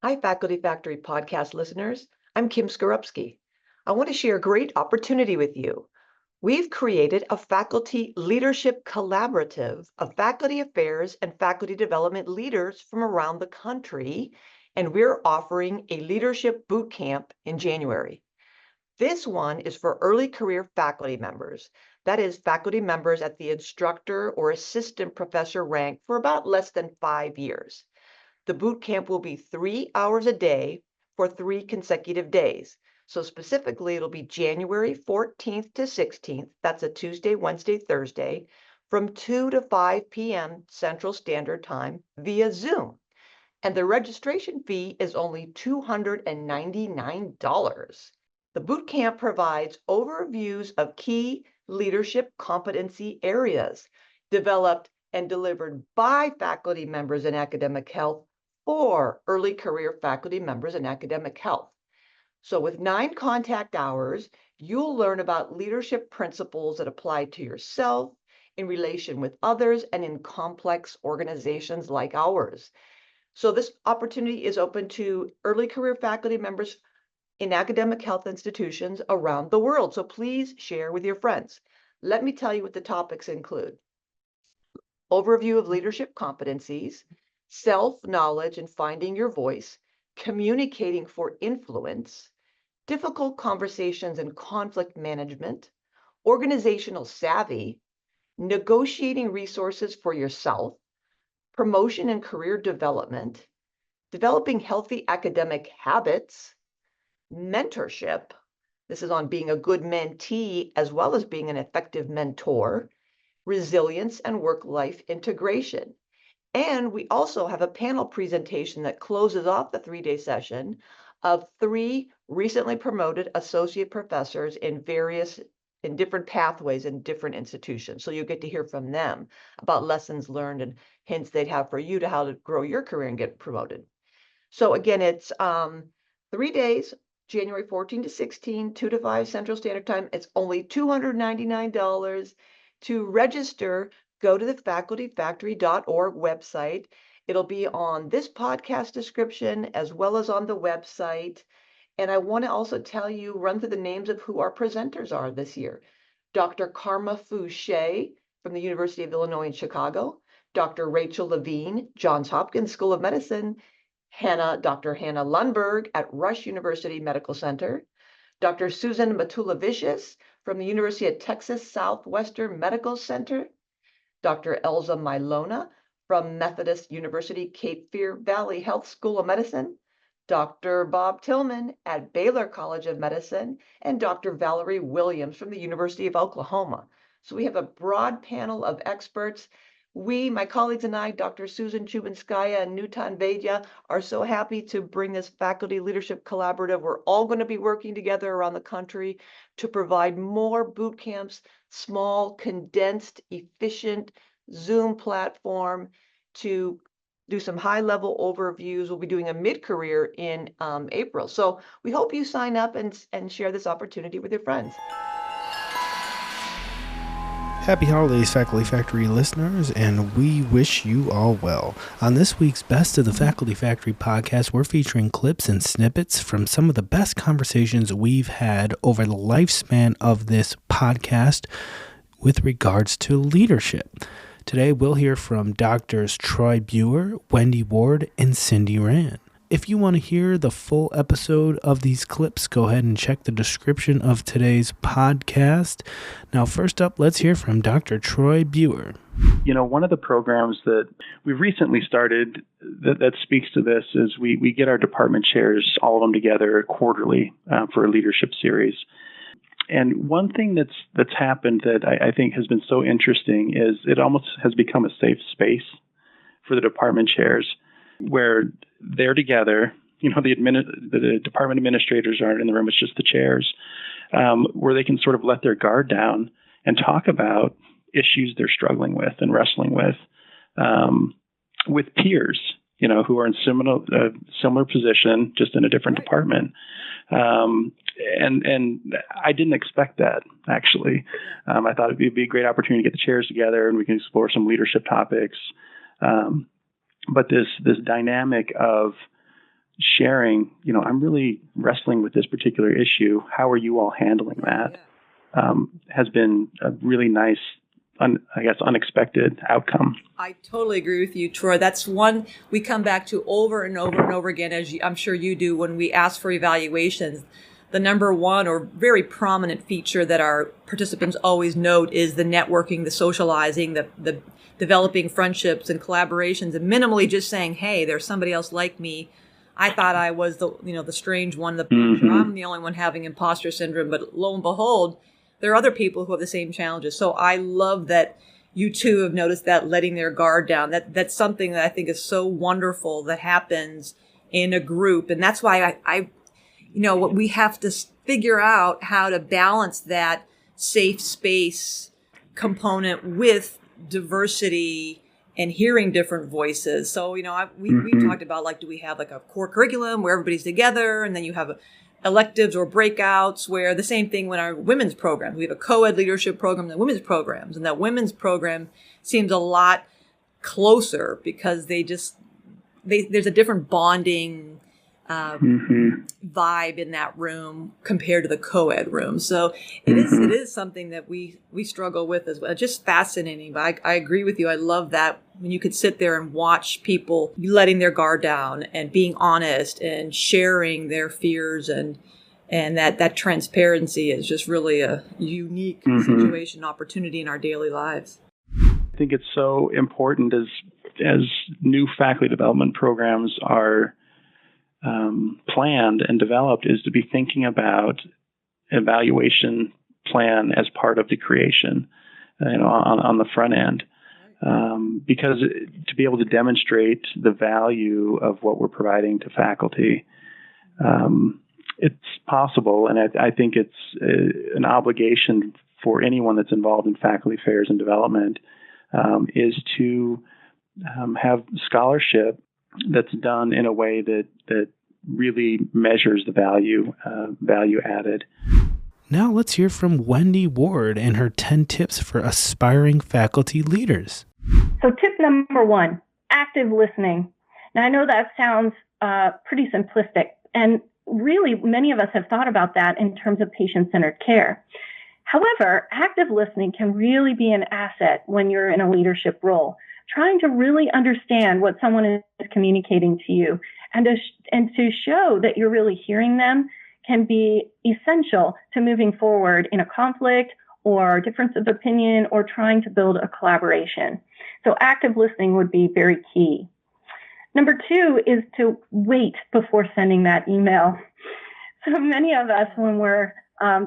Hi, Faculty Factory podcast listeners. I'm Kim Skorupski. I want to share a great opportunity with you. We've created a faculty leadership collaborative of faculty affairs and faculty development leaders from around the country, and we're offering a leadership boot camp in January. This one is for early career faculty members. That is, faculty members at the instructor or assistant professor rank for about less than 5 years. The boot camp will be 3 hours a day for 3 consecutive days. So specifically, it'll be January 14th to 16th. That's a Tuesday, Wednesday, Thursday, from 2 to 5 p.m. Central Standard Time via Zoom. And the registration fee is only $299. The boot camp provides overviews of key leadership competency areas developed and delivered by faculty members in academic health for early career faculty members in academic health. So with 9 contact hours, you'll learn about leadership principles that apply to yourself, in relation with others, and in complex organizations like ours. So this opportunity is open to early career faculty members in academic health institutions around the world. So please share with your friends. Let me tell you what the topics include. Overview of leadership competencies, self-knowledge and finding your voice, communicating for influence, difficult conversations and conflict management, organizational savvy, negotiating resources for yourself, promotion and career development, developing healthy academic habits, mentorship. This is on being a good mentee as well as being an effective mentor, resilience and work-life integration. And we also have a panel presentation that closes off the 3-day session of 3 recently promoted associate professors in different pathways in different institutions. So you'll get to hear from them about lessons learned and hints they'd have for you to how to grow your career and get promoted. So again, it's 3 days, January 14 to 16, 2 to 5 Central Standard Time. It's only $299. To register, go to the facultyfactory.org website. It'll be on this podcast description as well as on the website. And I want to also run through the names of who our presenters are this year. Dr. Karma Fouché from the University of Illinois in Chicago, Dr. Rachel Levine, Johns Hopkins School of Medicine, Dr. Hannah Lundberg at Rush University Medical Center, Dr. Susan Matulavicius from the University of Texas Southwestern Medical Center, Dr. Elza Milona from Methodist University Cape Fear Valley Health School of Medicine, Dr. Bob Tillman at Baylor College of Medicine, and Dr. Valerie Williams from the University of Oklahoma. So we have a broad panel of experts. We, my colleagues and I, Dr. Susan Chubinskaya and Nutan Vaidya, are so happy to bring this faculty leadership collaborative. We're all going to be working together around the country to provide more boot camps, small, condensed, efficient Zoom platform to do some high-level overviews. We'll be doing a mid-career in April. So we hope you sign up and share this opportunity with your friends. Happy holidays, Faculty Factory listeners, and we wish you all well. On this week's Best of the Faculty Factory podcast, we're featuring clips and snippets from some of the best conversations we've had over the lifespan of this podcast with regards to leadership. Today, we'll hear from Drs. Troy Buer, Wendy Ward, and Cindy Rand. If you want to hear the full episode of these clips, go ahead and check the description of today's podcast. Now, first up, let's hear from Dr. Troy Buer. You know, one of the programs that we've recently started that speaks to this is we get our department chairs, all of them together quarterly for a leadership series. And one thing that's happened that I think has been so interesting is it almost has become a safe space for the department chairs where they're together. You know, the department administrators aren't in the room. It's just the chairs, where they can sort of let their guard down and talk about issues they're struggling with and wrestling with peers, you know, who are in similar position, just in a different department. And I didn't expect that, actually. I thought it'd be a great opportunity to get the chairs together and we can explore some leadership topics. But this dynamic of sharing, I'm really wrestling with this particular issue. How are you all handling that? Has been a really nice, unexpected outcome. I totally agree with you, Troy. That's one we come back to over and over and over again, as I'm sure you do, when we ask for evaluations. The number one or very prominent feature that our participants always note is the networking, the socializing, the developing friendships and collaborations, and minimally just saying, hey, there's somebody else like me. I thought I was the strange one, the picture. I'm the only one having imposter syndrome, but lo and behold, there are other people who have the same challenges. So I love that you two have noticed that, letting their guard down. That's something that I think is so wonderful that happens in a group. And that's why what we have to figure out how to balance that safe space component with diversity and hearing different voices. So, we talked about, do we have a core curriculum where everybody's together, and then you have electives or breakouts where the same thing when our women's programs. We have a co-ed leadership program and women's programs, and that women's program seems a lot closer because there's a different bonding vibe in that room compared to the co-ed room. So it is something that we struggle with as well. It's just fascinating. But I agree with you. I love that when you could sit there and watch people letting their guard down and being honest and sharing their fears, and that transparency is just really a unique situation, opportunity in our daily lives. I think it's so important as new faculty development programs are planned and developed, is to be thinking about evaluation plan as part of the creation, on the front end, because to be able to demonstrate the value of what we're providing to faculty, it's possible, and I think it's an obligation for anyone that's involved in faculty affairs and development, is to have scholarship that's done in a way that really measures the value added. Now let's hear from Wendy Ward and her 10 tips for aspiring faculty leaders. So tip number 1, active listening. Now I know that sounds pretty simplistic, and really many of us have thought about that in terms of patient-centered care. However, active listening can really be an asset when you're in a leadership role, trying to really understand what someone is communicating to you, and to show that you're really hearing them can be essential to moving forward in a conflict or difference of opinion or trying to build a collaboration. So active listening would be very key. Number 2 is to wait before sending that email. So many of us, when we're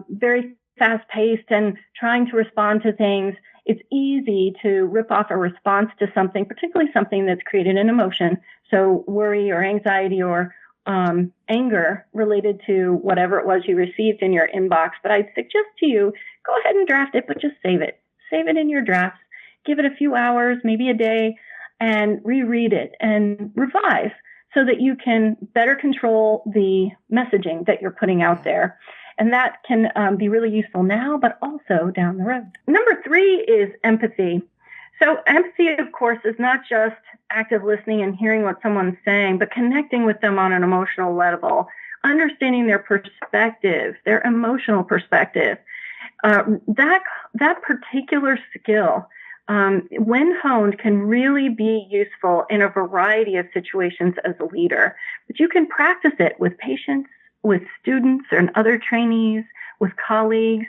very fast-paced and trying to respond to things, it's easy to rip off a response to something, particularly something that's created an emotion. So worry or anxiety or anger related to whatever it was you received in your inbox. But I'd suggest to you, go ahead and draft it, but just save it. Save it in your drafts. Give it a few hours, maybe a day, and reread it and revise so that you can better control the messaging that you're putting out there. And that can be really useful now, but also down the road. Number 3 is empathy. So empathy, of course, is not just active listening and hearing what someone's saying, but connecting with them on an emotional level, understanding their perspective, their emotional perspective. That particular skill, when honed, can really be useful in a variety of situations as a leader. But you can practice it with patients, with students and other trainees, with colleagues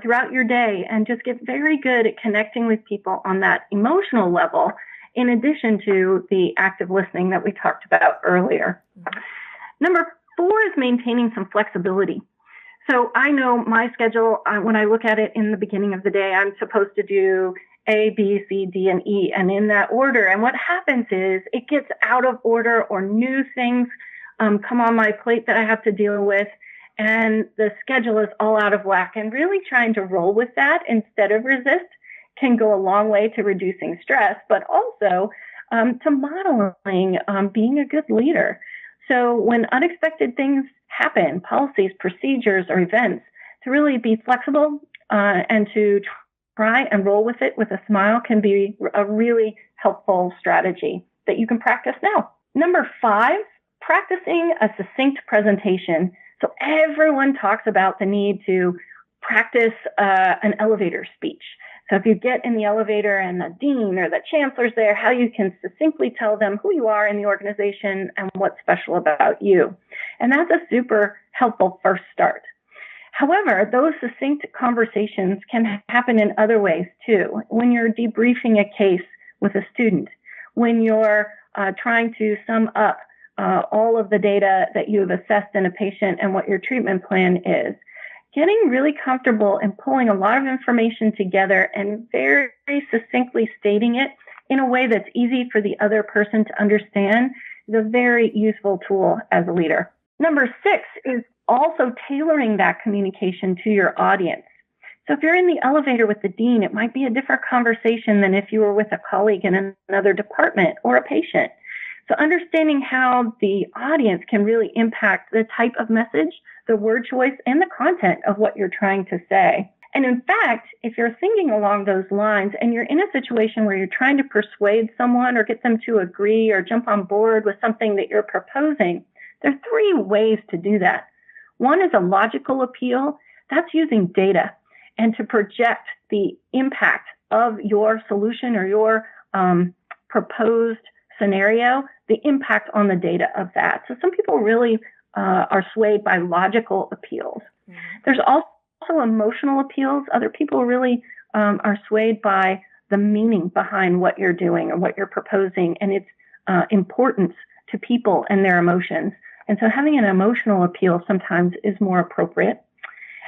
throughout your day, and just get very good at connecting with people on that emotional level, in addition to the active listening that we talked about earlier. Number 4 is maintaining some flexibility. So I know my schedule, when I look at it in the beginning of the day, I'm supposed to do A, B, C, D, and E, and in that order. And what happens is it gets out of order, or new things come on my plate that I have to deal with, and the schedule is all out of whack. And really trying to roll with that instead of resist can go a long way to reducing stress, but also to modeling being a good leader. So when unexpected things happen, policies, procedures, or events, to really be flexible and to try and roll with it with a smile can be a really helpful strategy that you can practice now. Number 5 practicing a succinct presentation. So everyone talks about the need to practice an elevator speech. So if you get in the elevator and the dean or the chancellor's there, how you can succinctly tell them who you are in the organization and what's special about you. And that's a super helpful first start. However, those succinct conversations can happen in other ways too. When you're debriefing a case with a student, when you're trying to sum up all of the data that you have assessed in a patient and what your treatment plan is, getting really comfortable and pulling a lot of information together and very succinctly stating it in a way that's easy for the other person to understand is a very useful tool as a leader. Number 6 is also tailoring that communication to your audience. So if you're in the elevator with the dean, it might be a different conversation than if you were with a colleague in another department or a patient. So understanding how the audience can really impact the type of message, the word choice, and the content of what you're trying to say. And in fact, if you're thinking along those lines and you're in a situation where you're trying to persuade someone or get them to agree or jump on board with something that you're proposing, there are 3 ways to do that. One is a logical appeal. That's using data and to project the impact of your solution or your proposed scenario, the impact on the data of that. So some people really are swayed by logical appeals. Mm-hmm. There's also emotional appeals. Other people really are swayed by the meaning behind what you're doing or what you're proposing and its importance to people and their emotions. And so having an emotional appeal sometimes is more appropriate.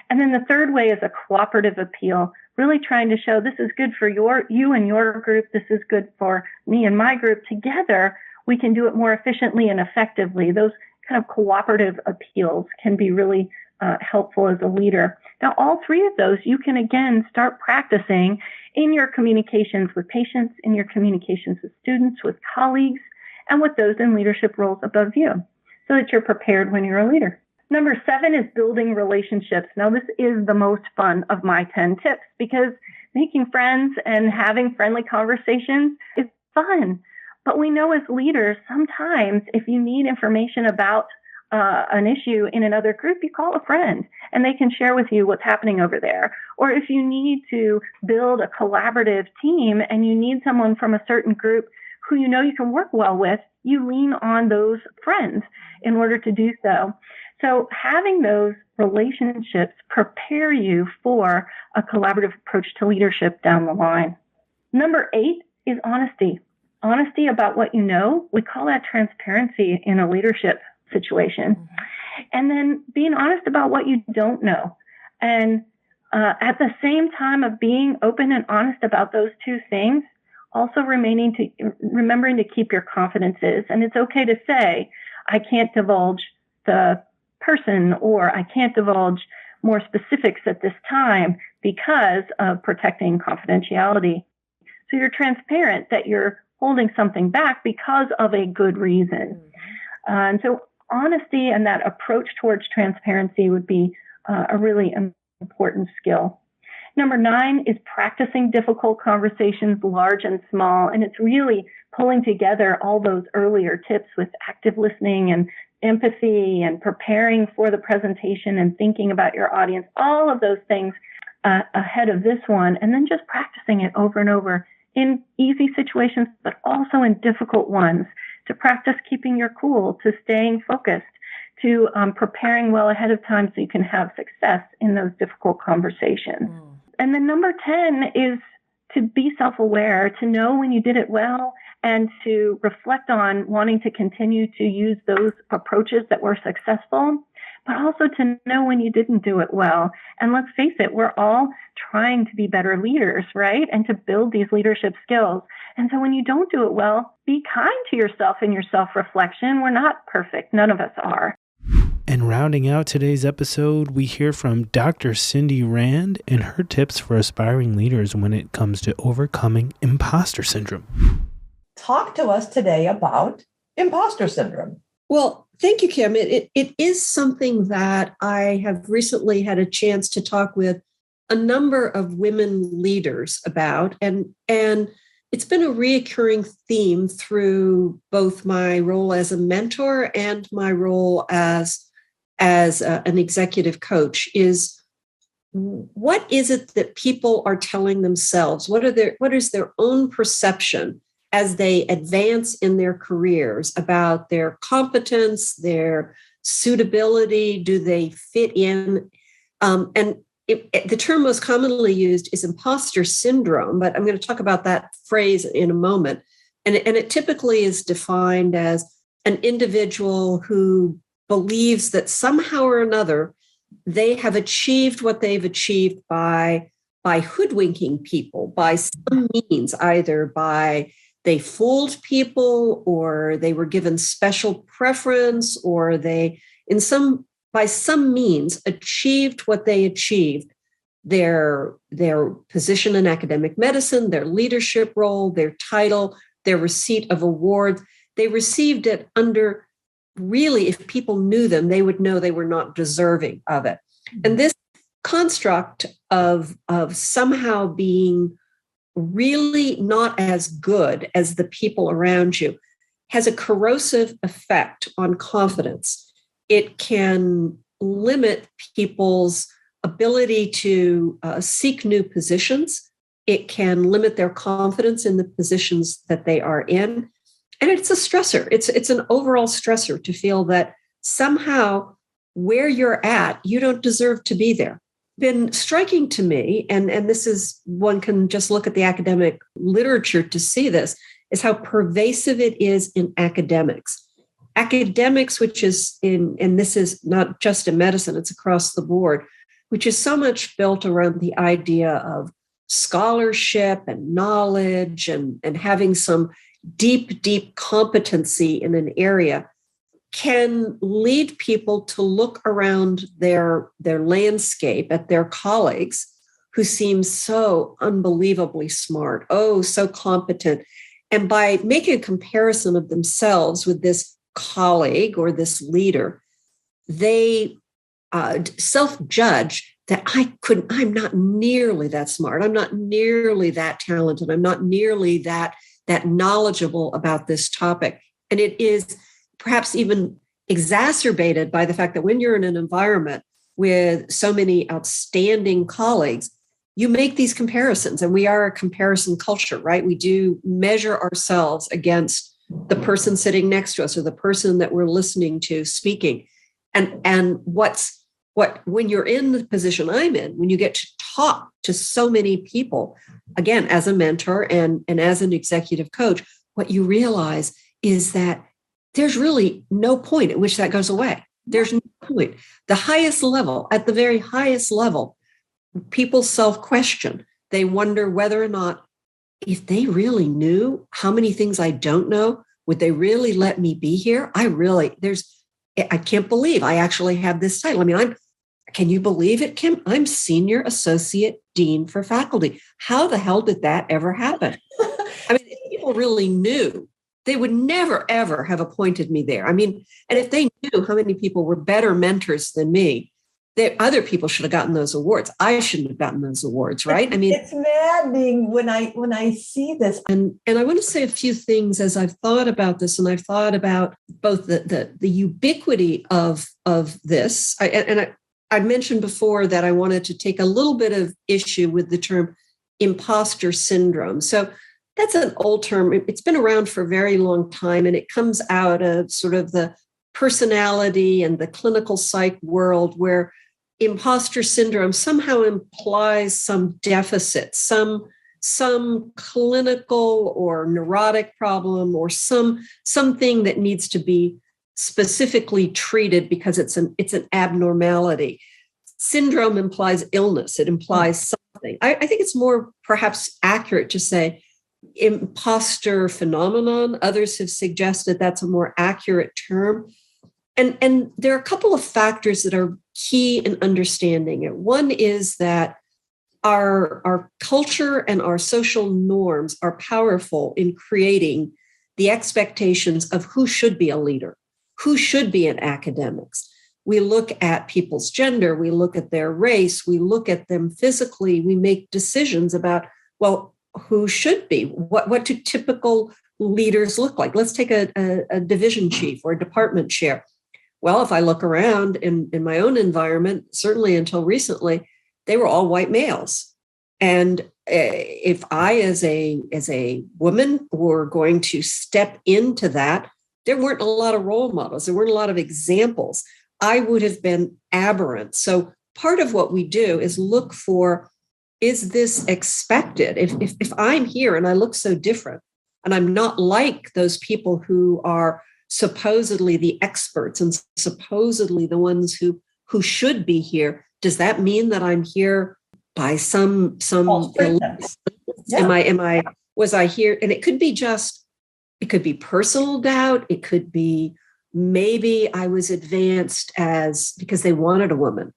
And then the third way is a cooperative appeal, really trying to show this is good for you and your group. This is good for me and my group. Together, we can do it more efficiently and effectively. Those kind of cooperative appeals can be really helpful as a leader. Now, all 3 of those, you can again start practicing in your communications with patients, in your communications with students, with colleagues, and with those in leadership roles above you, so that you're prepared when you're a leader. Number 7 is building relationships. Now, this is the most fun of my 10 tips because making friends and having friendly conversations is fun. But we know as leaders, sometimes if you need information about an issue in another group, you call a friend and they can share with you what's happening over there. Or if you need to build a collaborative team and you need someone from a certain group who you know you can work well with, you lean on those friends in order to do so. So having those relationships prepare you for a collaborative approach to leadership down the line. Number 8 is honesty. Honesty about what you know. We call that transparency in a leadership situation. Mm-hmm. And then being honest about what you don't know. And at the same time of being open and honest about those 2 things, also remembering to keep your confidences. And it's okay to say, I can't divulge the person, or I can't divulge more specifics at this time because of protecting confidentiality. So you're transparent that you're holding something back because of a good reason. Mm-hmm. And so honesty and that approach towards transparency would be a really important skill. Number 9 is practicing difficult conversations, large and small. And it's really pulling together all those earlier tips with active listening and empathy and preparing for the presentation and thinking about your audience, all of those things ahead of this one. And then just practicing it over and over in easy situations, but also in difficult ones, to practice keeping your cool, to staying focused, to preparing well ahead of time so you can have success in those difficult conversations. Mm. And then number 10 is to be self-aware, to know when you did it well, and to reflect on wanting to continue to use those approaches that were successful, but also to know when you didn't do it well. And let's face it, we're all trying to be better leaders, right? And to build these leadership skills. And so when you don't do it well, be kind to yourself in your self-reflection. We're not perfect. None of us are. And rounding out today's episode, we hear from Dr. Cindy Rand and her tips for aspiring leaders when it comes to overcoming imposter syndrome. Talk to us today about imposter syndrome. Well, thank you, Kim. It is something that I have recently had a chance to talk with a number of women leaders about. And it's been a reoccurring theme through both my role as a mentor and my role as an executive coach is, what is it that people are telling themselves? What is their own perception as they advance in their careers about their competence, their suitability? Do they fit in? The term most commonly used is imposter syndrome, but I'm going to talk about that phrase in a moment. And it typically is defined as an individual who believes that somehow or another they have achieved what they've achieved by hoodwinking people, by some means, either by they fooled people, or they were given special preference, or they by some means achieved what they achieved, their position in academic medicine, their leadership role, their title, their receipt of awards. They received it under, really, if people knew them, they would know they were not deserving of it. And this construct of somehow being really not as good as the people around you has a corrosive effect on confidence. It can limit people's ability to seek new positions. It can limit their confidence in the positions that they are in. And it's a stressor. It's an overall stressor to feel that somehow where you're at, you don't deserve to be there. Been striking to me, and this is, one can just look at the academic literature to see this, is how pervasive it is in academics. Academics, which is and this is not just in medicine, it's across the board, which is so much built around the idea of scholarship and knowledge and having some deep competency in an area, can lead people to look around their landscape at their colleagues who seem so unbelievably smart, so competent. And by making a comparison of themselves with this colleague or this leader, they self-judge that I'm not nearly that smart. I'm not nearly that talented. I'm not nearly that knowledgeable about this topic. And it is perhaps even exacerbated by the fact that when you're in an environment with so many outstanding colleagues, you make these comparisons, and we are a comparison culture, right? We do measure ourselves against the person sitting next to us or the person that we're listening to speaking. And when you're in the position I'm in, when you get to talk to so many people, again, as a mentor and as an executive coach, what you realize is that there's really no point at which that goes away. There's no point. The highest level, at the very highest level, people self-question. They wonder whether or not, if they really knew how many things I don't know, would they really let me be here? I can't believe I actually have this title. I mean, can you believe it, Kim? I'm Senior Associate Dean for Faculty. How the hell did that ever happen? I mean, if people really knew, they would never, ever have appointed me there. I mean, and if they knew how many people were better mentors than me, other people should have gotten those awards. I shouldn't have gotten those awards, right? I mean, it's maddening when I see this. And I want to say a few things as I've thought about this, and I've thought about both the ubiquity of this. I mentioned before that I wanted to take a little bit of issue with the term imposter syndrome. So that's an old term. It's been around for a very long time, and it comes out of sort of the personality and the clinical psych world, where imposter syndrome somehow implies some deficit, some clinical or neurotic problem, or something that needs to be specifically treated because it's an abnormality. Syndrome implies illness. It implies something. I think it's more perhaps accurate to say imposter phenomenon. Others have suggested that's a more accurate term. And there are a couple of factors that are key in understanding it. One is that our culture and our social norms are powerful in creating the expectations of who should be a leader, who should be in academics. We look at people's gender, we look at their race, we look at them physically, we make decisions about, well, who should be. What do typical leaders look like? Let's take a division chief or a department chair. Well, if I look around in my own environment, certainly until recently, they were all white males. And if I, as a woman, were going to step into that, there weren't a lot of role models. There weren't a lot of examples. I would have been aberrant. So part of what we do is look for, is this expected? If I'm here and I look so different, and I'm not like those people who are supposedly the experts and supposedly the ones who should be here, does that mean that I'm here by some Yeah. Was I here? And it could be personal doubt. It could be maybe I was advanced because they wanted a woman.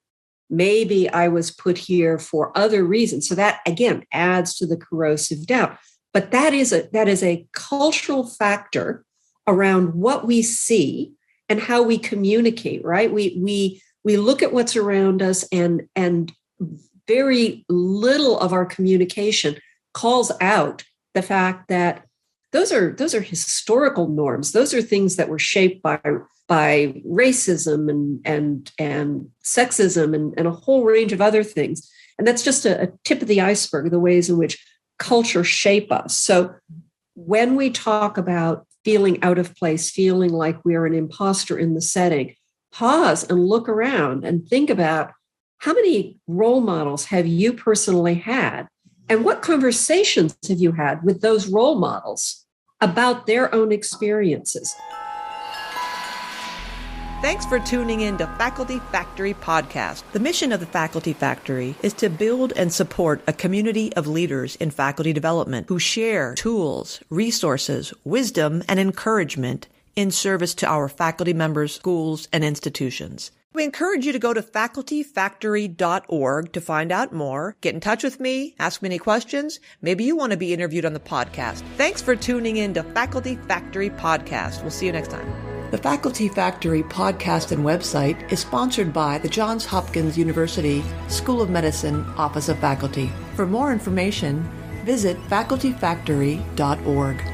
Maybe I was put here for other reasons. So that again adds to the corrosive doubt. But that is a cultural factor around what we see and how we communicate, right? We look at what's around us, and very little of our communication calls out the fact that those are historical norms. Those are things that were shaped by racism and sexism and a whole range of other things. And that's just a tip of the iceberg, the ways in which culture shape us. So when we talk about feeling out of place, feeling like we're an imposter in the setting, pause and look around and think about, how many role models have you personally had? And what conversations have you had with those role models about their own experiences? Thanks for tuning in to Faculty Factory Podcast. The mission of the Faculty Factory is to build and support a community of leaders in faculty development who share tools, resources, wisdom, and encouragement in service to our faculty members, schools, and institutions. We encourage you to go to facultyfactory.org to find out more. Get in touch with me, ask me any questions. Maybe you want to be interviewed on the podcast. Thanks for tuning in to Faculty Factory Podcast. We'll see you next time. The Faculty Factory podcast and website is sponsored by the Johns Hopkins University School of Medicine Office of Faculty. For more information, visit facultyfactory.org.